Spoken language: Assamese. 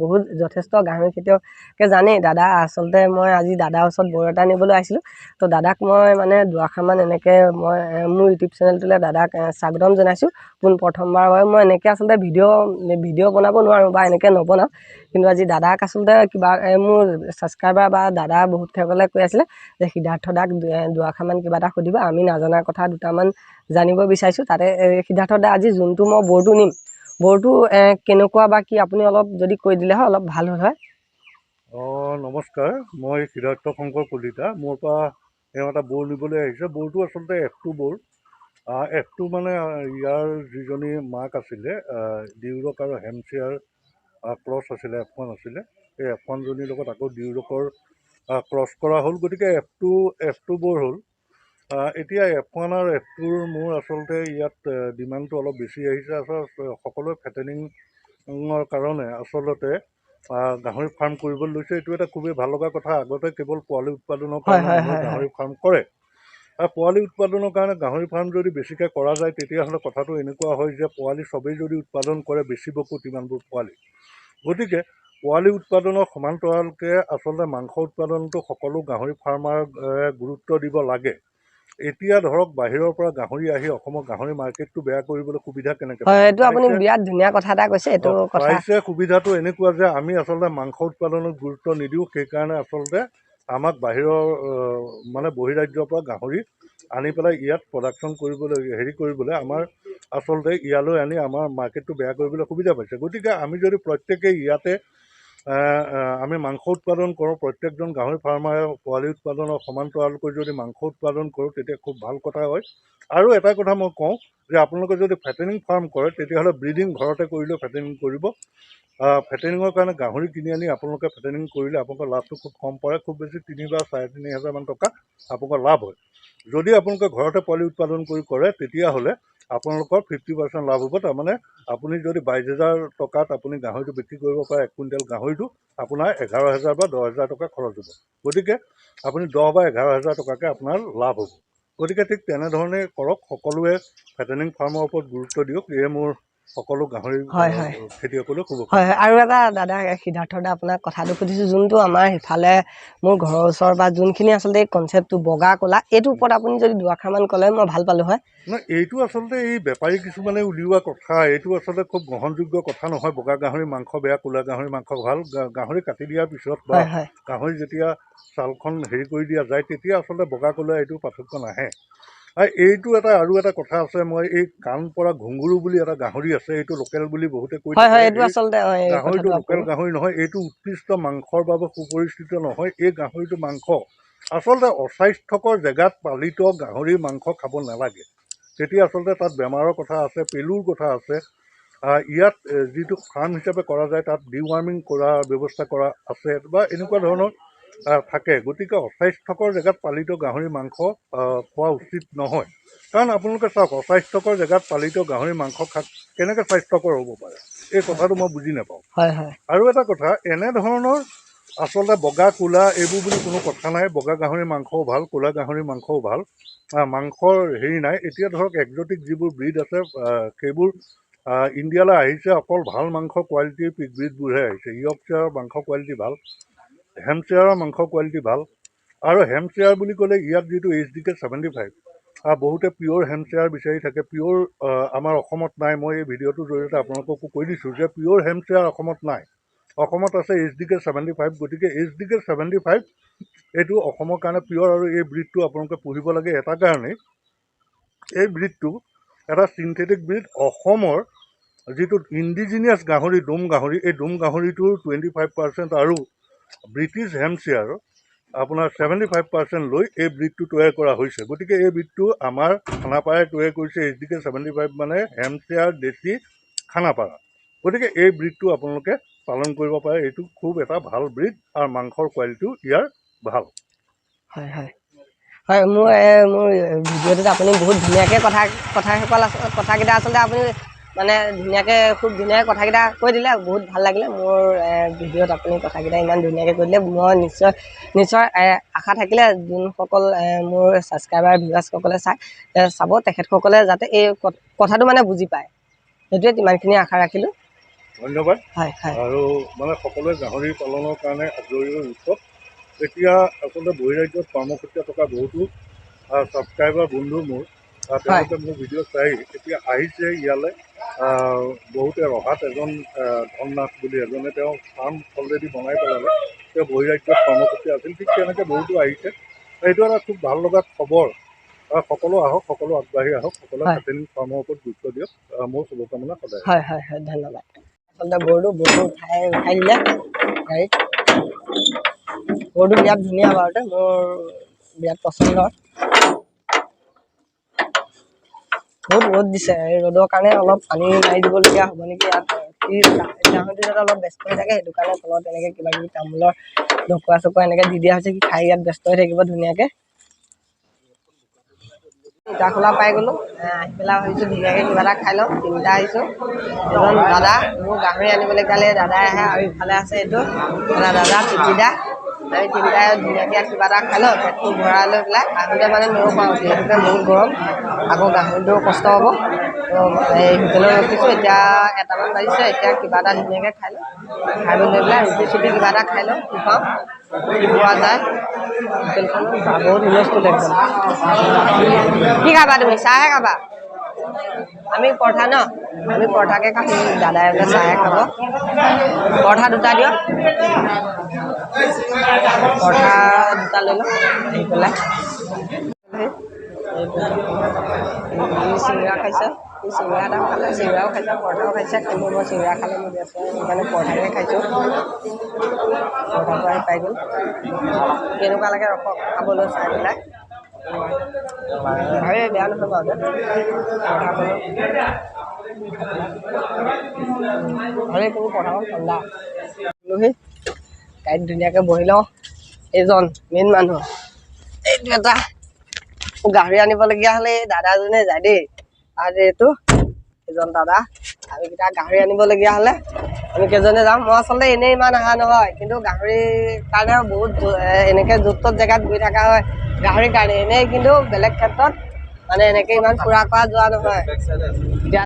বহুত যথেষ্ট গাহৰি খেতিয়কে জানেই। দাদা আচলতে মই আজি দাদাৰ ওচৰত বৰ এটা নিবলৈ আহিছিলোঁ। তো দাদাক মই মানে দুআষাৰমান এনেকৈ মই মোৰ ইউটিউব চেনেলটোলৈ দাদাক স্বাগতম জনাইছোঁ। প্ৰথমবাৰ হয় মই এনেকৈ আচলতে ভিডিঅ' বনাব নোৱাৰোঁ বা এনেকৈ নবনাওঁ, কিন্তু আজি দাদাক আচলতে কিবা মোৰ ছাবস্ক্ৰাইবাৰ বা দাদা বহুতসকলে কৈ আছিলে যে সিদ্ধাৰ্থ দাক দুআষাৰমান কিবা এটা সুধিব, আমি নজনা কথা দুটামান জানিব বিচাৰিছোঁ। তাতে সিদ্ধাৰ্থ দা আজি যোনটো মই বৰটো নিম, বৰটো কেনেকুৱা বা কি আপুনি অলপ যদি কৈ দিলে হয় অলপ ভাল হ'ল হয়। নমস্কাৰ, মই সিদ্ধাৰ্থ শংকৰ কলিতা। মোৰ পৰা এটা বৰ নিবলৈ আহিছে। বৰটো আচলতে F2 বৰ। F2 মানে ইয়াৰ যিজনী মাক আছিলে ডিউৰক আৰু হেমশ্বেয়াৰ ক্ৰছ আছিলে, F1 আছিলে। সেই F1 জনীৰ লগত আকৌ ডিউৰকৰ ক্ৰছ কৰা হ'ল, গতিকে F2 বৰ হ'ল। এতিয়া F1 আৰু F2ৰ মোৰ আচলতে ইয়াত ডিমাণ্ডটো অলপ বেছি আহিছে। আচলতে সকলোৱে ফেটেনিঙৰ কাৰণে আচলতে গাহৰি ফাৰ্ম কৰিবলৈ লৈছে। এইটো এটা খুবেই ভাল লগা কথা। আগতে কেৱল পোৱালি উৎপাদনৰ কাৰণে মানুহে গাহৰি ফাৰ্ম কৰে। আৰু পোৱালি উৎপাদনৰ কাৰণে গাহৰি ফাৰ্ম যদি বেছিকৈ কৰা যায়, তেতিয়াহ'লে কথাটো এনেকুৱা হয় যে পোৱালি চবেই যদি উৎপাদন কৰে, বেচিবকো তিমানবোৰ পোৱালি। গতিকে পোৱালি উৎপাদনৰ সমান্তৰালকৈ আচলতে মাংস উৎপাদনটো সকলো গাহৰি ফাৰ্মাৰ গুৰুত্ব দিব লাগে। এতিয়া ধৰক বাহিৰৰ পৰা গাহৰি আহি অসমৰ গাহৰি মাৰ্কেটটো বেয়া কৰিবলৈ সুবিধা কেনেকৈ পাইছে? এইটো আপুনি বিৰাট ধুনীয়া কথা এটা কৈছে। এইটো পাইছে সুবিধাটো এনেকুৱা যে আমি আচলতে মাংস উৎপাদনত গুৰুত্ব নিদিওঁ। সেইকাৰণে আচলতে আমাক বাহিৰৰ মানে বহিৰাজ্যৰ পৰা গাহৰি আনি পেলাই ইয়াত প্ৰডাকশ্যন কৰিবলৈ আমাৰ আচলতে ইয়ালৈ আনি আমাৰ মাৰ্কেটটো বেয়া কৰিবলৈ সুবিধা পাইছে। গতিকে আমি যদি প্ৰত্যেকেই ইয়াতে আমি মাংস উৎপাদন কৰোঁ, প্ৰত্যেকজন গাহৰি ফাৰ্মাৰে পোৱালি উৎপাদনৰ সমান্তৰালকৈ যদি মাংস উৎপাদন কৰোঁ, তেতিয়া খুব ভাল কথা হয়। আৰু এটা কথা মই কওঁ যে আপোনালোকে যদি ফেটেনিং ফাৰ্ম কৰে, তেতিয়াহ'লে ব্ৰিডিং ঘৰতে কৰিলেও ফেটেনিং কৰিব। ফেটেনিঙৰ কাৰণে গাহৰি কিনি আনি আপোনালোকে ফেটেনিং কৰিলে আপোনালোকৰ লাভটো খুব কম পৰে। খুব বেছি 3 বা 3.5 হাজাৰমান টকা আপোনালোকৰ লাভ হয়। যদি আপোনালোকে ঘৰতে পোৱালি উৎপাদন কৰি কৰে, তেতিয়াহ'লে আপোনালোকৰ 50% লাভ হ'ব। তাৰমানে আপুনি যদি 22,000 টকাত আপুনি গাহৰিটো বিক্ৰী কৰিব পাৰে, 1 কুইণ্টেল গাহৰিটো আপোনাৰ 11,000 বা 10,000 টকা খৰচ হ'ব। গতিকে আপুনি 10 বা 11,000 টকাকৈ আপোনাৰ লাভ হ'ব। গতিকে ঠিক তেনেধৰণে কৰক। সকলোৱে ফেটেনিং ফাৰ্মৰ ওপৰত গুৰুত্ব দিয়ক। এয়ে মোৰ সকলো গাহৰি খেতিয়কলৈ ক'ব। আৰু এটা দাদা সিদ্ধাৰ্থ দা আপোনাক কথাটো সুধিছোঁ, যোনটো আমাৰ সিফালে মোৰ ঘৰৰ ওচৰৰ বা যোনখিনি আচলতে এই কনচেপ্টটো বগা ক'লা, এইটোৰ ওপৰত আপুনি যদি দুআষাৰমান ক'লে মই ভাল পালোঁ হয়। নহয়, এইটো আচলতে এই বেপাৰী কিছুমানে উলিওৱা কথা। এইটো আচলতে খুব গ্ৰহণযোগ্য কথা নহয়। বগা গাহৰি মাংস বেয়া, ক'লা গাহৰি মাংস ভাল। গাহৰি কাটি দিয়াৰ পিছত বা গাহৰি যেতিয়া ছালখন কৰি দিয়া যায়, তেতিয়া আচলতে বগা ক'লা এইটো পাৰ্থক্য নাহে। এইটো আৰু এটা কথা আছে। মই এই কাণ পৰা ঘুংগুৰু বুলি এটা গাহৰি আছে, এইটো লোকেল বুলি বহুতে কৈ থাকে। গাহৰিটো লোকেল গাহৰি নহয়, এইটো উৎকৃষ্ট মাংসৰ বাবে সুপৰিচিত নহয়। এই গাহৰিটো মাংস আচলতে অস্বাস্থ্যকৰ জেগাত পালিত গাহৰিৰ মাংস খাব নালাগে। তেতিয়া আচলতে তাত বেমাৰৰ কথা আছে, পেলুৰ কথা আছে। ইয়াত যিটো ফাৰ্ম হিচাপে কৰা যায়, তাত ডিৱাৰ্মিং কৰা ব্যৱস্থা কৰা আছে বা এনেকুৱা ধৰণৰ থাকে। গতিকে অস্বাস্থ্যকৰ জেগাত পালিত গাহৰি মাংস খোৱা উচিত নহয়। কাৰণ আপোনালোকে চাওক, অস্বাস্থ্যকৰ জেগাত পালিত গাহৰি মাংস কেনেকৈ স্বাস্থ্যকৰ হ'ব পাৰে, এই কথাটো মই বুজি নাপাওঁ। আৰু এটা কথা, এনেধৰণৰ আচলতে বগা ক'লা এইবোৰ বুলি কোনো কথা নাই। বগা গাহৰি মাংসও ভাল, ক'লা গাহৰি মাংসও ভাল। মাংসৰ নাই। এতিয়া ধৰক এক্সটিক যিবোৰ ব্ৰিড আছে, সেইবোৰ ইণ্ডিয়ালৈ আহিছে। অকল ভাল মাংস কোৱালিটিৰ ব্ৰিডবোৰহে আহিছে। ইয়ৰ্কশ্বায়াৰৰ মাংস কোৱালিটি ভাল, হেমশ্বেয়াৰৰ মাংস কোৱালিটি ভাল। আৰু হেমশ্বেয়াৰ বুলি ক'লে ইয়াত যিটো HDK 75, বহুতে পিয়'ৰ হেমশ্বেয়াৰ বিচাৰি থাকে। পিয়'ৰ আমাৰ অসমত নাই। মই এই ভিডিঅ'টোৰ জৰিয়তে আপোনালোককো কৈ দিছোঁ যে পিয়'ৰ হেমশ্বেয়াৰ অসমত নাই। অসমত আছে HDK 75। গতিকে HDK 75 এইটো অসমৰ কাৰণে পিয়'ৰ। আৰু এই ব্ৰিডটো আপোনালোকে পুহিব লাগে এটা কাৰণেই, এই ব্ৰিডটো এটা চিনথেটিক ব্ৰিড। অসমৰ যিটো ইণ্ডিজিনিয়াছ গাহৰি, দোম গাহৰি, এই দোম গাহৰিটোৰ 25% আৰু ব্ৰিটিছ হেমশ্বেয়াৰ আপোনাৰ 75% লৈ এই ব্ৰিডটো তৈয়াৰ কৰা হৈছে। গতিকে এই ব্ৰিডটো আমাৰ খানাপাৰাই তৈয়াৰ কৰিছে। HDK 75 মানে হেমশ্বেয়াৰ দেশী খানাপাৰা। গতিকে এই ব্ৰিডটো আপোনালোকে পালন কৰিব পাৰে। এইটো খুব এটা ভাল ব্ৰিড আৰু মাংসৰ কোৱালিটিও ইয়াৰ ভাল। মোৰ ভিডিঅ'টোত আপুনি বহুত ধুনীয়াকৈ কথাকেইটা আচলতে আপুনি মানে ধুনীয়াকৈ খুব ধুনীয়াকৈ কথাকেইটা কৈ দিলে। বহুত ভাল লাগিলে মোৰ ভিডিঅ'ত আপুনি কথাকেইটা ইমান ধুনীয়াকৈ কৈ দিলে। মই নিশ্চয় আশা থাকিলে যোনসকল মোৰ ছাবস্ক্ৰাইবাৰ ভিউৱাৰ্ছসকলে চাব, তেখেতসকলে যাতে এই কথাটো মানে বুজি পায়, সেইটোৱে ইমানখিনি আশা ৰাখিলোঁ। ধন্যবাদ। হয় হয় আৰু মানে সকলোৱে গাহৰি পালনৰ কাৰণে আগ্ৰহী হৈ উঠক। এতিয়া আচলতে বহিৰাজ্যত কৰ্মসূত্ৰে থকা বহুতো ছাবস্ক্ৰাইবাৰ বন্ধু মোৰ, তেওঁলোকে মোৰ ভিডিঅ' চাই এতিয়া আহিছে ইয়ালৈ। বহুতে ৰহাত এজন ধননাথ বুলি এজনে তেওঁ ফাৰ্ম অলৰেডি বনাই পেলালে, তেওঁ বহিৰাজ্যত কৰ্মসূত্ৰে আছিল, ঠিক তেনেকৈ বহুতো আহিছে। এইটো এটা খুব ভাল লগা খবৰ। সকলো আহক, সকলো আগবাঢ়ি আহক, সকলোৱে কাটিং ফাৰ্মৰ ওপৰত গুৰুত্ব দিয়ক। মোৰ শুভকামনা সদায়। হয় হয় হয় ধন্যবাদ। আচলতে গৰুটো উঠাই দিলে গাড়ীত। গৰুটো বিৰাট ধুনীয়া বাৰুতে, মোৰ বিৰাট পচন্দৰ। বহুত ৰ'দ দিছে, এই ৰ'দৰ কাৰণে অলপ পানী মাৰি দিবলগীয়া হ'ব নেকি ইয়াত। গাহৰিটো যাতে অলপ ব্যস্ত হৈ থাকে, সেইটো কাৰণে তলত এনেকৈ কিবা কিবি তামোলৰ ঢকুৱা চকুৱা এনেকৈ দি দিয়া হৈছে, কি খাই ইয়াত ব্যস্ত হৈ থাকিব ধুনীয়াকৈ। ইটাখোলা পাই গ'লোঁ, আহি পেলাই ভাবিছোঁ ধুনীয়াকৈ কিবা এটা খাই লওঁ। তিনিটা আহিছোঁ, এজন দাদা, মোৰ গাহৰি আনিবলৈ গ'লে দাদাই আহে, আৰু ইফালে আছে এইটো দাদা পিতিদা। আমি তিনিটাই ধুনীয়াকৈ কিবা এটা খাই লওঁ, পেটটো ভৰাই লৈ পেলাই। আহোঁতে মানে নৰখাওঁ, যিহেতুকে বহুত গৰম, আকৌ গাহৰিটোও কষ্ট হ'ব। তো এই হোটেলত ৰখিছোঁ, এতিয়া 1টামান বাজিছে, এতিয়া কিবা এটা ধুনীয়াকৈ খাই লওঁ। খাই লৈ পেলাই ৰুটি চুটি কিবা এটা খাই লওঁ, কি পাওঁ কি পোৱা যায়। হোটেলখনত বহুত হুলস্থুল একদম। কি খাবা তুমি? চাহে খাবা? আমি পৰঠা ন, আমি পৰঠাকে খাম। দাদাই বোলে চাহে খাব। পৰঠা 2টা দিয়ক, পৰঠা 2টা লৈ লওঁ আহি পেলাই। চিংৰা খাইছে, চিংৰা এটাও খালে, চিংৰাও খাইছে, পৰঠাও খাইছে। কিন্তু মই চিংৰা খালে মোৰ গেছ হয়, সেইকাৰণে পৰঠাকে খাইছোঁ। পৰঠাটো আহি পাই গ'ল, কেনেকুৱা লাগে ৰখক খাবলৈ চাই পেলাই। ভালেই, বেয়া নহয় বাৰু। পৰঠাখনো ভালেই, কিন্তু পৰঠাখন ঠাণ্ডা। গাড়ীত ধুনীয়াকৈ বহি লওঁ। এইজন মেইন মানুহ, এইটো এটা গাহৰি আনিবলগীয়া হ'লে এই দাদাজনে যায় দেই। আৰু এইটো এজন দাদা, আমিকেইটা গাহৰি আনিবলগীয়া হ'লে আমি কেইজনে যাওঁ। মই আচলতে এনেই ইমান অহা নহয়, কিন্তু গাহৰিৰ কাৰণে বহুত এনেকৈ য'ত ত'ত জেগাত গৈ থকা হয় গাহৰিৰ কাৰণে। এনেই কিন্তু বেলেগ ক্ষেত্ৰত মানে এনেকৈ ইমান ফুৰা কৰা যোৱা নহয়।